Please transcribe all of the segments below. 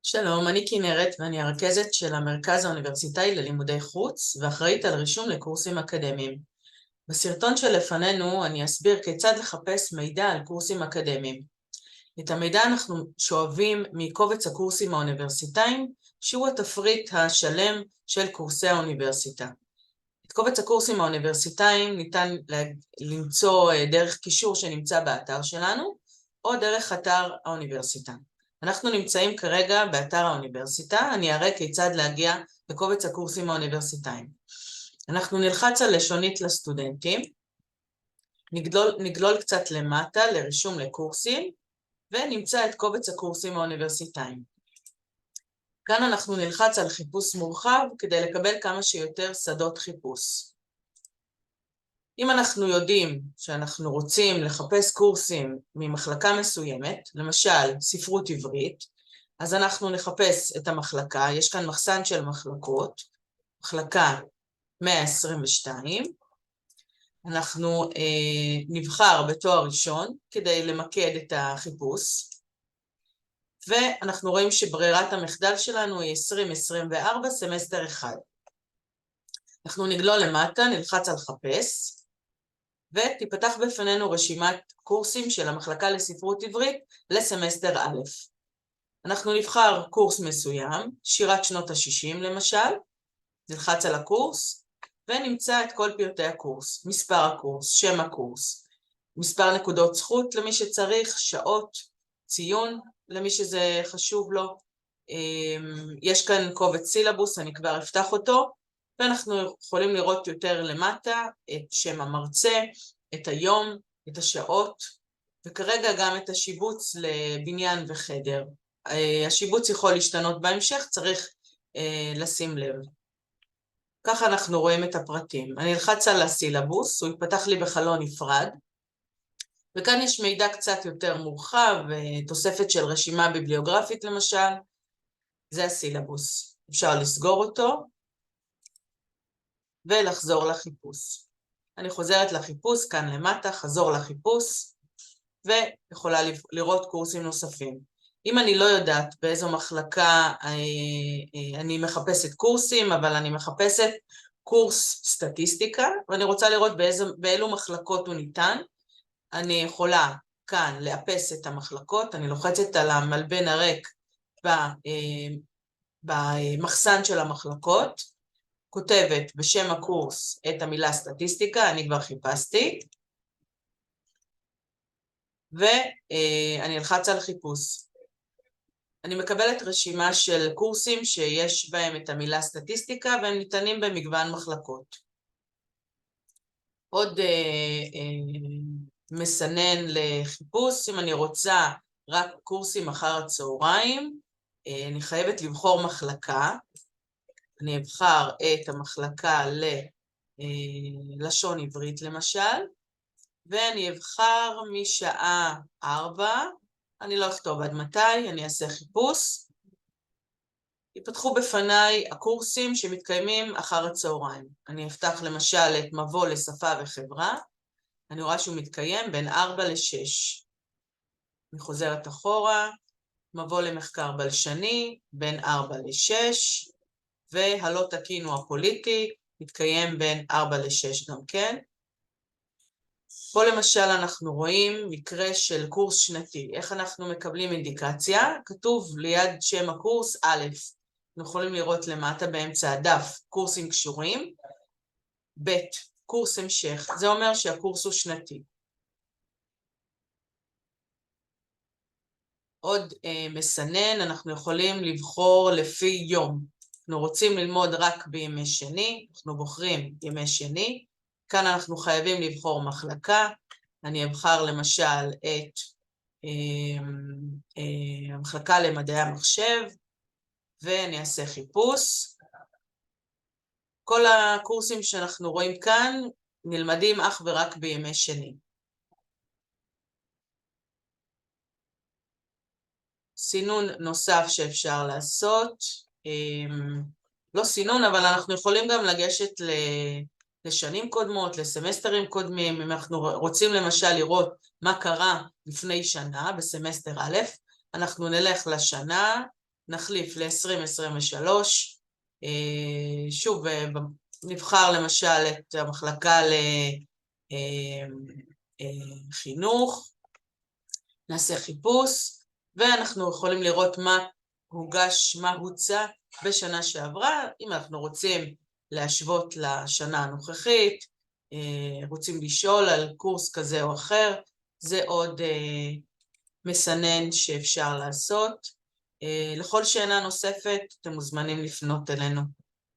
שלום, אני כנרת ואני הרכזת של המרכז האוניברסיטאי ללימודי חוץ ואחראית על רישום לקורסים אקדמיים. בסרטון שלפנינו אני אסביר כיצד לחפש מידע על קורסים אקדמיים. את המידע אנחנו שואבים מקובץ הקורסים האוניברסיטאיים, שהוא התפריט השלם של קורסי האוניברסיטה. את קובץ הקורסים האוניברסיטאיים ניתן למצוא דרך קישור שנמצא באתר שלנו, או דרך אתר האוניברסיטה. אנחנו נמצאים כרגע באתר האוניברסיטה, אני אראה כיצד להגיע לקובץ הקורסים האוניברסיטאיים. אנחנו נלחץ על לשונית לסטודנטים, נגלול קצת למטה לרישום לקורסים, ונמצא את קובץ הקורסים האוניברסיטאיים. כאן אנחנו נלחץ על חיפוש מורחב כדי לקבל כמה שיותר שדות חיפוש. אם אנחנו יודעים שאנחנו רוצים לחפש קורסים ממחלקה מסוימת, למשל ספרות עברית, אז אנחנו נחפש את המחלקה, יש כאן מחסן של מחלקות, מחלקה 122, אנחנו נבחר בתואר ראשון כדי למקד את החיפוש, ואנחנו רואים שברירת המחדל שלנו היא 2024 סמסטר 1. אנחנו נגלול למטה, נלחץ על חפש, ותיפתח בפנינו רשימת קורסים של המחלקה לספרות עברית לסמסטר א'. אנחנו נבחר קורס מסוים, שירת שנות ה-60 למשל, נלחץ על הקורס, ונמצא את כל פרטי הקורס, מספר הקורס, שם הקורס, מספר נקודות זכות למי שצריך, שעות, ציון למי שזה חשוב לו. יש כאן קובץ סילבוס, אני כבר אפתח אותו, ואנחנו יכולים לראות יותר למטה את שם המרצה, את היום, את השעות, וכרגע גם את השיבוץ לבניין וחדר. השיבוץ יכול להשתנות בהמשך, צריך לשים לב. ככה אנחנו רואים את הפרטים. אני אלחץ על הסילבוס, הוא יפתח לי בחלון נפרד, וכאן יש מידע קצת יותר מורחב, תוספת של רשימה ביבליוגרפית למשל, זה הסילבוס. אפשר לסגור אותו, ולחזור לחיפוש. אני חוזרת לחיפוש, כאן למטה, חזור לחיפוש, ויכולה לראות קורסים נוספים. אם אני לא יודעת באיזו מחלקה אני מחפשת קורסים, אבל אני מחפשת קורס סטטיסטיקה, ואני רוצה לראות באילו מחלקות הוא ניתן, אני יכולה כאן לאפס את המחלקות, אני לוחצת על המלבן הריק במחסן של המחלקות, כותבת בשם הקורס את המילה סטטיסטיקה, אני כבר חיפשתי, ואני אלחץ על חיפוש. אני מקבלת רשימה של קורסים שיש בהם את המילה סטטיסטיקה, והם ניתנים במגוון מחלקות. עוד מסנן לחיפוש, אם אני רוצה רק קורסים אחר הצהריים, אני חייבת לבחור מחלקה, אני אבחר את המחלקה ללשון עברית למשל, ואני אבחר משעה 4, אני לא אכתוב עד מתי, אני אעשה חיפוש. יפתחו בפניי הקורסים שמתקיימים אחר הצהריים. אני אפתח למשל את מבוא לשפה וחברה, אני רואה שהוא מתקיים בין 4 ל-6. אני חוזרת אחורה, מבוא למחקר בלשני, בין 4 ל-6, והלא תקין הוא הפוליטי, מתקיים בין 4 ל-6 גם כן. פה למשל אנחנו רואים מקרה של קורס שנתי. איך אנחנו מקבלים אינדיקציה? כתוב ליד שם הקורס א', אנחנו יכולים לראות למטה באמצע הדף קורסים קשורים, ב', קורס המשך, זה אומר שהקורס הוא שנתי. עוד מסנן, אנחנו יכולים לבחור לפי יום. אנחנו רוצים ללמוד רק בימי שני, אנחנו בוחרים ימי שני, כאן אנחנו חייבים לבחור מחלקה, אני אבחר למשל את המחלקה למדעי המחשב, ואני אעשה חיפוש. כל הקורסים שאנחנו רואים כאן נלמדים אך ורק בימי שני. סינון נוסף שאפשר לעשות, לא סינון, אבל אנחנו יכולים גם לגשת לשנים קודמות, לסמסטרים קודמים, אם אנחנו רוצים למשל לראות מה קרה לפני שנה בסמסטר א', אנחנו נלך לשנה, נחליף ל-2023, שוב נבחר למשל את המחלקה לחינוך, נעשה חיפוש, ואנחנו יכולים לראות מה הוגש, מה הוצא בשנה שעברה. אם אנחנו רוצים להשוות לשנה הנוכחית, רוצים לשאול על קורס כזה או אחר, זה עוד מסנן שאפשר לעשות. לכל שאלה נוספת אתם מוזמנים לפנות אלינו.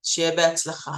שיהיה בהצלחה.